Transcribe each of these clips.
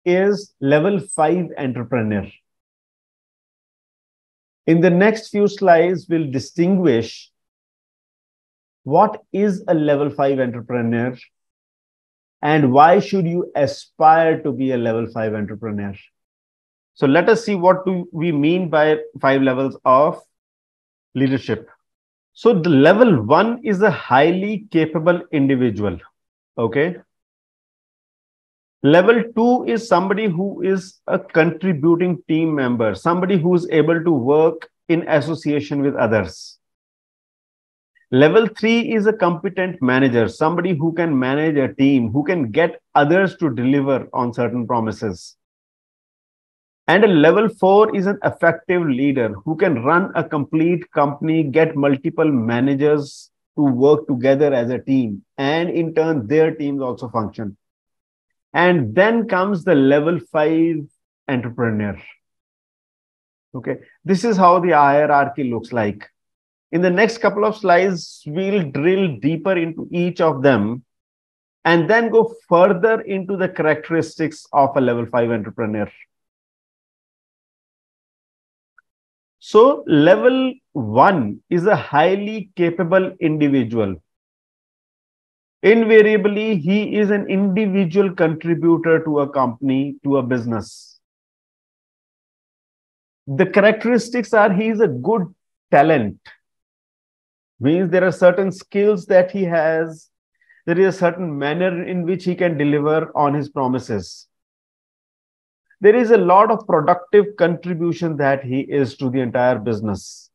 is level 5 entrepreneur. In the next few slides, we'll distinguish what is a level 5 entrepreneur and why should you aspire to be a level 5 entrepreneur. So let us see what do we mean by 5 levels of leadership. So the level 1 is a highly capable individual. Okay. Level 2 is somebody who is a contributing team member, somebody who is able to work in association with others. Level 3 is a competent manager, somebody who can manage a team, who can get others to deliver on certain promises. And a level 4 is an effective leader who can run a complete company, get multiple managers to work together as a team, and in turn, their teams also function. And then comes the level 5 entrepreneur. Okay, this is how the hierarchy looks like. In the next couple of slides, we'll drill deeper into each of them and then go further into the characteristics of a level 5 entrepreneur. So level 1 is a highly capable individual. Invariably, he is an individual contributor to a company, to a business. The characteristics are he is a good talent. Means there are certain skills that he has. There is a certain manner in which he can deliver on his promises. There is a lot of productive contribution that he is to the entire business.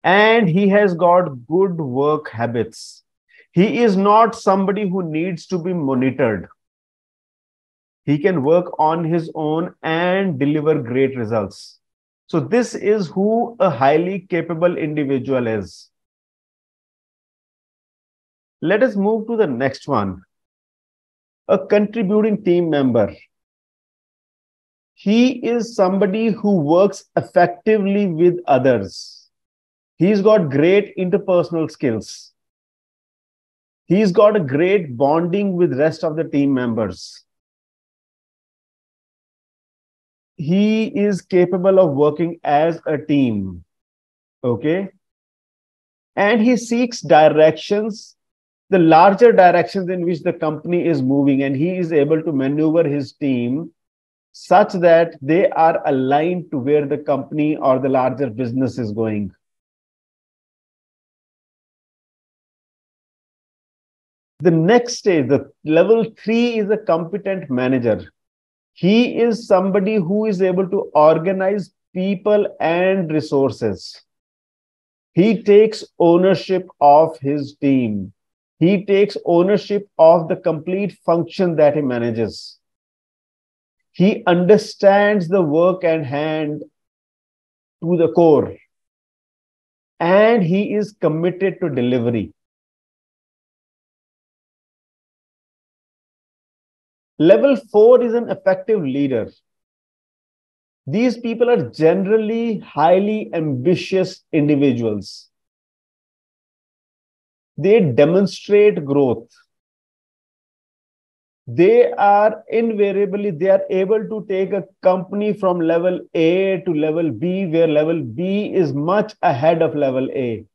And he has got good work habits. He is not somebody who needs to be monitored. He can work on his own and deliver great results. So this is who a highly capable individual is. Let us move to the next one. A contributing team member. He is somebody who works effectively with others. He's got great interpersonal skills. He's got a great bonding with rest of the team members. He is capable of working as a team. Okay. And he seeks directions, the larger directions in which the company is moving, and he is able to maneuver his team such that they are aligned to where the company or the larger business is going. The next stage, the level 3 is a competent manager. He is somebody who is able to organize people and resources. He takes ownership of his team. He takes ownership of the complete function that he manages. He understands the work at hand to the core. And he is committed to delivery. Level 4 is an effective leader. These people are generally highly ambitious individuals. They demonstrate growth. They are able to take a company from level A to level B, where level B is much ahead of level A.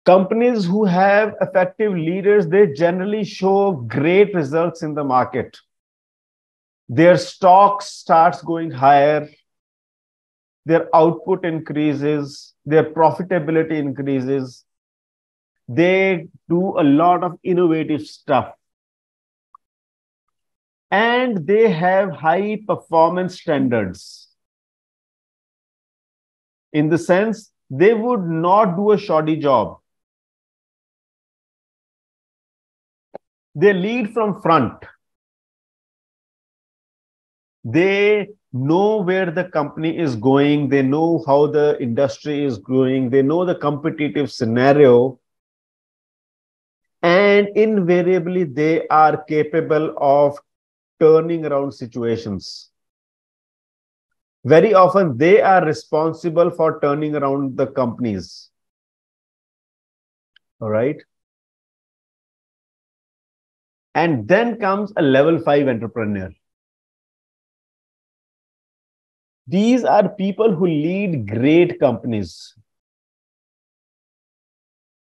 Companies who have effective leaders, they generally show great results in the market. Their stock starts going higher. Their output increases. Their profitability increases. They do a lot of innovative stuff. And they have high performance standards. In the sense, they would not do a shoddy job. They lead from front. They know where the company is going. They know how the industry is growing. They know the competitive scenario. And invariably, they are capable of turning around situations. Very often, they are responsible for turning around the companies. All right. And then comes a level 5 entrepreneur. These are people who lead great companies.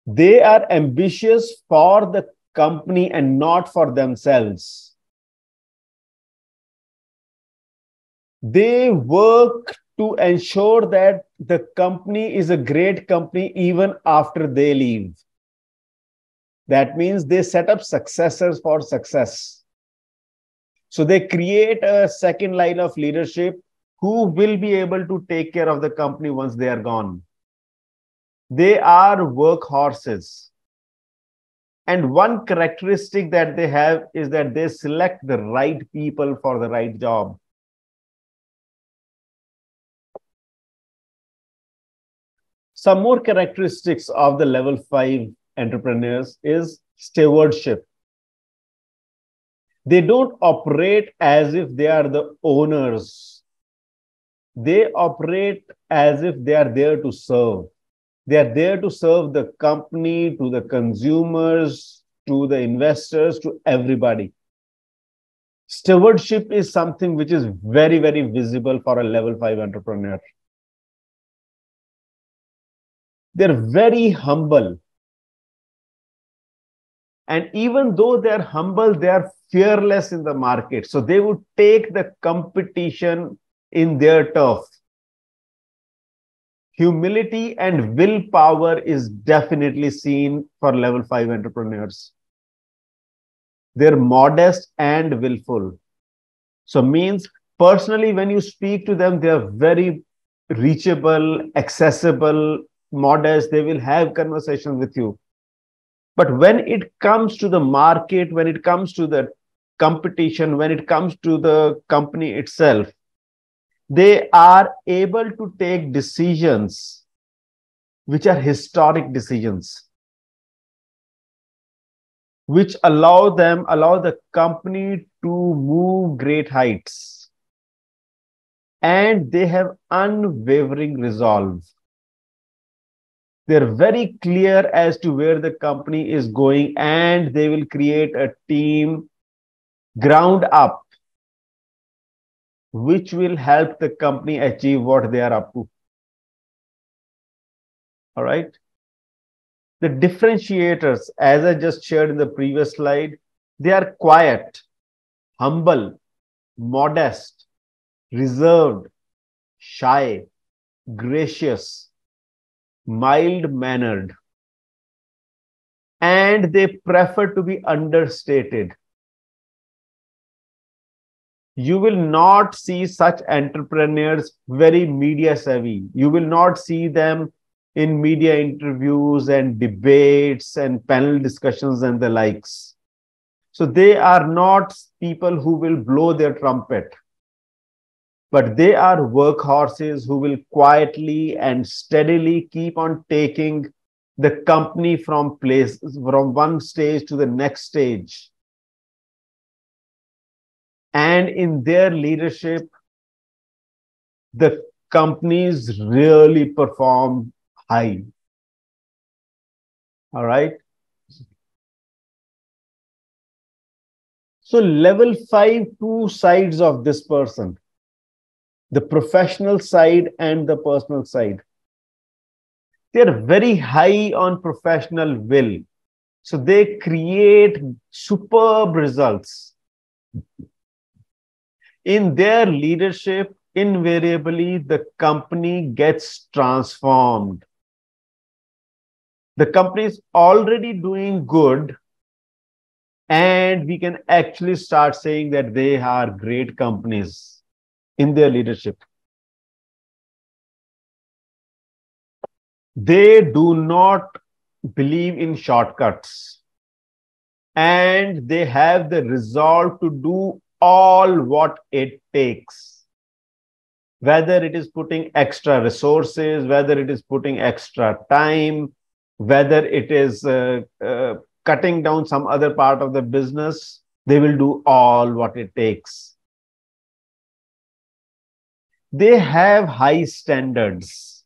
They are ambitious for the company and not for themselves. They work to ensure that the company is a great company even after they leave. That means they set up successors for success. So they create a second line of leadership who will be able to take care of the company once they are gone. They are workhorses. And one characteristic that they have is that they select the right people for the right job. Some more characteristics of the level 5 entrepreneurs is stewardship. They don't operate as if they are the owners. They operate as if they are there to serve. They are there to serve the company, to the consumers, to the investors, to everybody. Stewardship is something which is very, very visible for a level 5 entrepreneur. They're very humble. And even though they're humble, they are fearless in the market. So they would take the competition in their turf. Humility and willpower is definitely seen for level 5 entrepreneurs. They're modest and willful. So means personally, when you speak to them, they are very reachable, accessible, modest. They will have conversations with you. But when it comes to the market, when it comes to the competition, when it comes to the company itself, they are able to take decisions which are historic decisions, which allow the company to move great heights. And they have unwavering resolve. They're very clear as to where the company is going, and they will create a team ground up, which will help the company achieve what they are up to. All right. The differentiators, as I just shared in the previous slide, they are quiet, humble, modest, reserved, shy, gracious, mild-mannered, and they prefer to be understated. You will not see such entrepreneurs very media savvy. You will not see them in media interviews and debates and panel discussions and the likes. So they are not people who will blow their trumpet, but they are workhorses who will quietly and steadily keep on taking the company from one stage to the next stage. And in their leadership, the companies really perform high. All right. So level 5, two sides of this person, the professional side and the personal side. They're very high on professional will. So they create superb results. In their leadership, invariably, the company gets transformed. The company is already doing good, and we can actually start saying that they are great companies in their leadership. They do not believe in shortcuts, and they have the resolve to do all what it takes. Whether it is putting extra resources, whether it is putting extra time, whether it is cutting down some other part of the business, they will do all what it takes. They have high standards,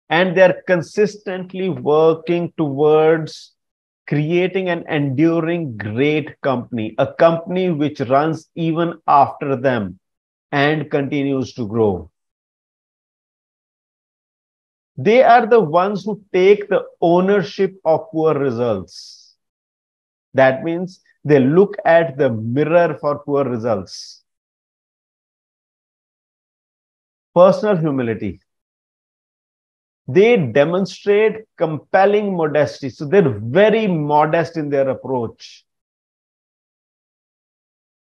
and they're consistently working towards creating an enduring great company, a company which runs even after them and continues to grow. They are the ones who take the ownership of poor results. That means they look at the mirror for poor results. Personal humility. They demonstrate compelling modesty. So they're very modest in their approach.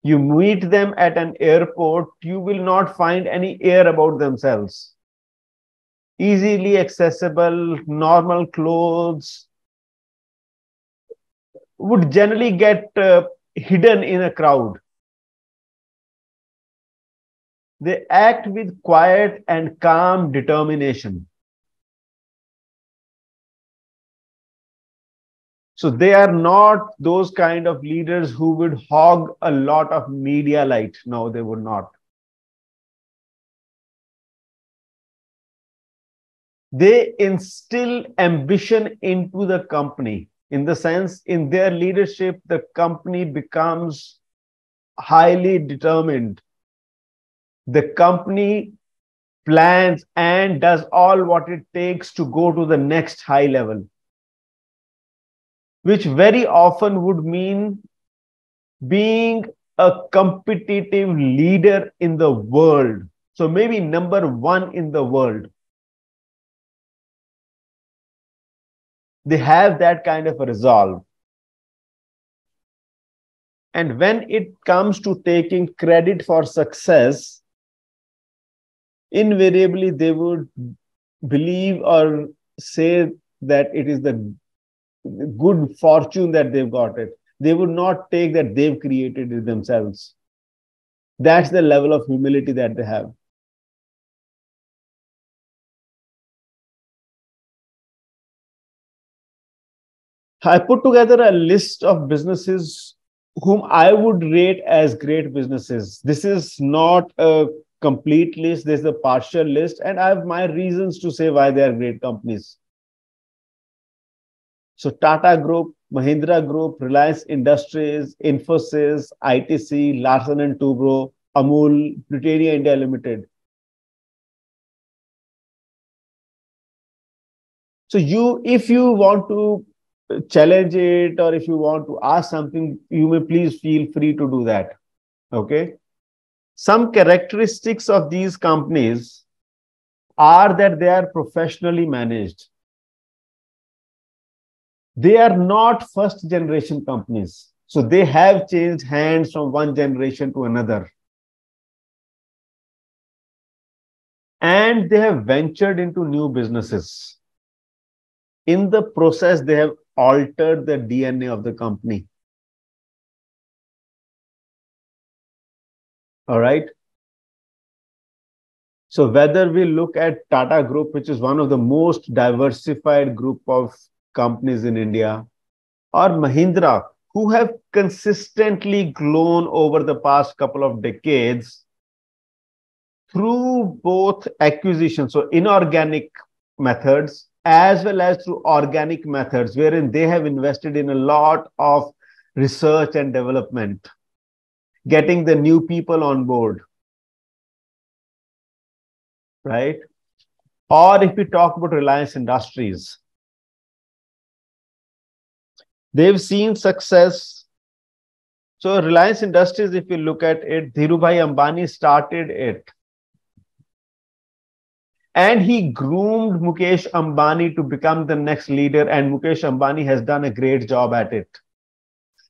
You meet them at an airport, you will not find any air about themselves. Easily accessible, normal clothes would generally get hidden in a crowd. They act with quiet and calm determination. So they are not those kind of leaders who would hog a lot of media light. No, they would not. They instill ambition into the company. In the sense, in their leadership, the company becomes highly determined. The company plans and does all what it takes to go to the next high level, which very often would mean being a competitive leader in the world. So maybe number one in the world. They have that kind of a resolve. And when it comes to taking credit for success, invariably they would believe or say that it is the good fortune that they've got it. They would not take that they've created it themselves. That's the level of humility that they have. I put together a list of businesses whom I would rate as great businesses. This is not a complete list, there's a partial list, and I have my reasons to say why they are great companies. So Tata Group, Mahindra Group, Reliance Industries, Infosys, ITC, Larsen and Toubro, Amul, Britannia India Limited. So if you want to challenge it or if you want to ask something, you may please feel free to do that. Okay. Some characteristics of these companies are that they are professionally managed. They are not first generation companies. So they have changed hands from one generation to another. And they have ventured into new businesses. In the process, they have altered the DNA of the company. All right. So whether we look at Tata Group, which is one of the most diversified group of companies in India, or Mahindra, who have consistently grown over the past couple of decades through both acquisitions, so inorganic methods, as well as through organic methods, wherein they have invested in a lot of research and development, getting the new people on board, right? Or if we talk about Reliance Industries, they've seen success. So Reliance Industries, if you look at it, Dhirubhai Ambani started it. And he groomed Mukesh Ambani to become the next leader, and Mukesh Ambani has done a great job at it.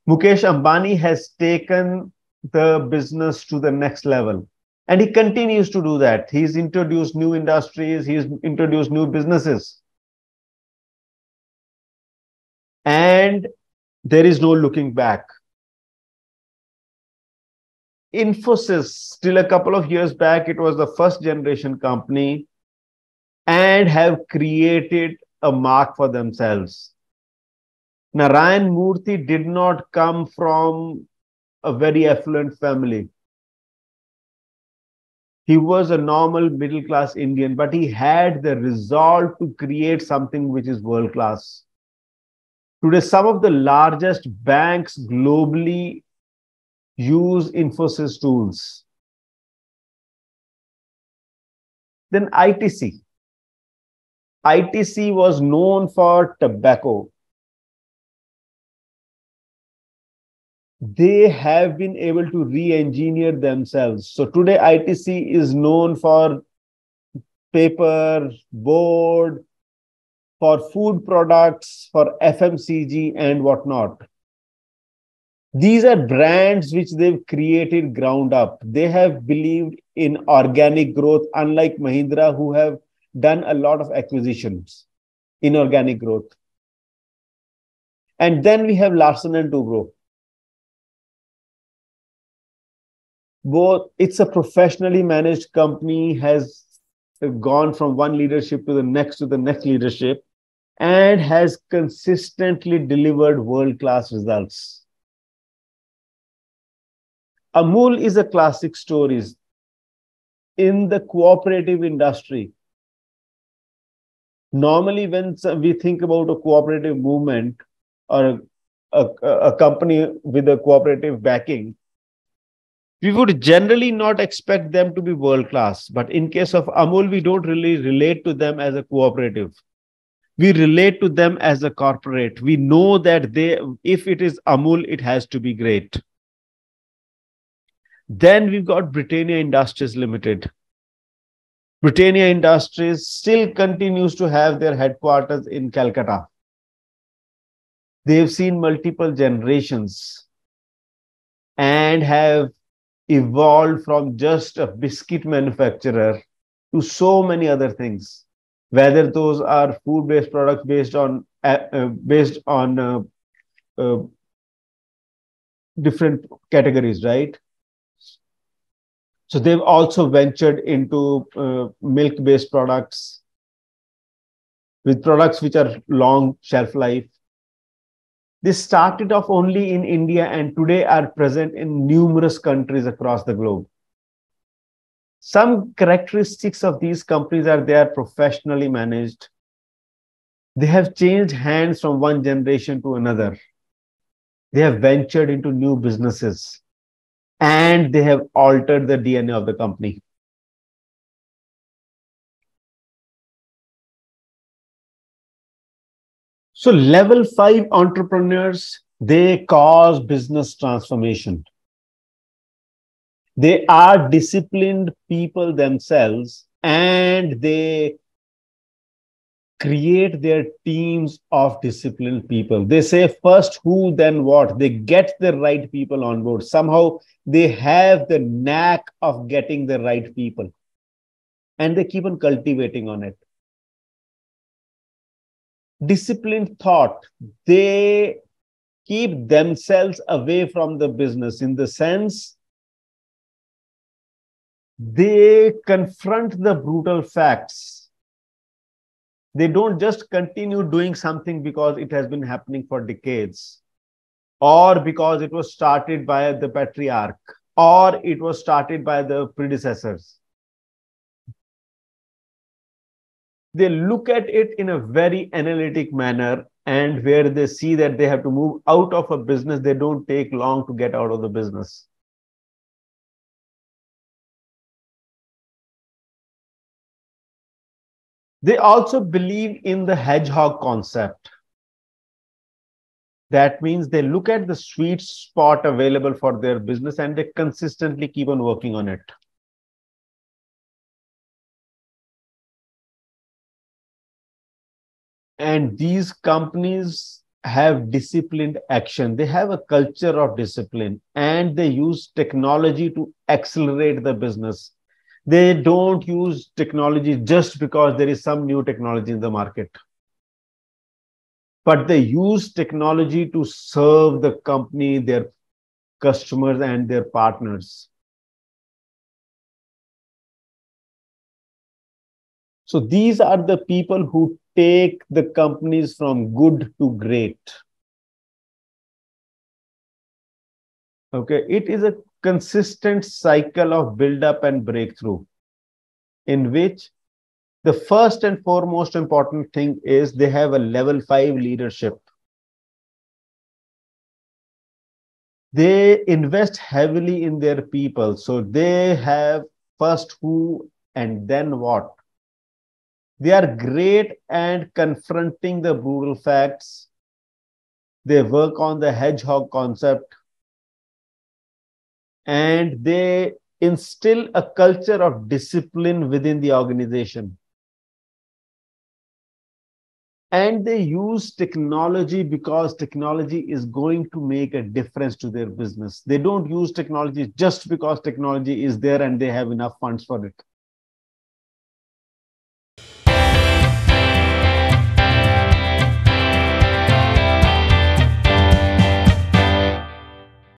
Mukesh Ambani has taken the business to the next level, and he continues to do that. He's introduced new industries, he's introduced new businesses, and there is no looking back. Infosys, till a couple of years back, it was the first generation company and have created a mark for themselves. Narayan Murthy did not come from a very affluent family. He was a normal middle class Indian, but he had the resolve to create something which is world class. Today, some of the largest banks globally use Infosys tools. Then ITC. ITC was known for tobacco. They have been able to re-engineer themselves. So today, ITC is known for paper, board, for food products, for FMCG and whatnot. These are brands which they've created ground up. They have believed in organic growth, unlike Mahindra, who have done a lot of acquisitions, inorganic growth. And then we have Larsen and Toubro. Both, it's a professionally managed company, has gone from one leadership to the next leadership, and has consistently delivered world-class results. Amul is a classic story. In the cooperative industry, normally when we think about a cooperative movement or a company with a cooperative backing, we would generally not expect them to be world-class. But in case of Amul, we don't really relate to them as a cooperative. We relate to them as a corporate. We know that if it is Amul, it has to be great. Then we've got Britannia Industries Limited. Britannia Industries still continues to have their headquarters in Calcutta. They've seen multiple generations and have evolved from just a biscuit manufacturer to so many other things, whether those are food-based products based on different categories, right? So they've also ventured into milk-based products, with products which are long shelf life. They started off only in India and today are present in numerous countries across the globe. Some characteristics of these companies are they are professionally managed. They have changed hands from one generation to another. They have ventured into new businesses and they have altered the DNA of the company. So level 5 entrepreneurs, they cause business transformation. They are disciplined people themselves and they create their teams of disciplined people. They say first who, then what. They get the right people on board. Somehow they have the knack of getting the right people and they keep on cultivating on it. Disciplined thought, they keep themselves away from the business in the sense they confront the brutal facts. They don't just continue doing something because it has been happening for decades or because it was started by the patriarch or it was started by the predecessors. They look at it in a very analytic manner, and where they see that they have to move out of a business, they don't take long to get out of the business. They also believe in the hedgehog concept. That means they look at the sweet spot available for their business and they consistently keep on working on it. And these companies have disciplined action. They have a culture of discipline and they use technology to accelerate the business. They don't use technology just because there is some new technology in the market, but they use technology to serve the company, their customers, and their partners. So these are the people who take the companies from good to great. Okay, it is a consistent cycle of build up and breakthrough in which the first and foremost important thing is they have a level 5 leadership. They invest heavily in their people. So they have first who and then what. They are great at confronting the brutal facts. They work on the hedgehog concept, and they instill a culture of discipline within the organization. And they use technology because technology is going to make a difference to their business. They don't use technology just because technology is there and they have enough funds for it.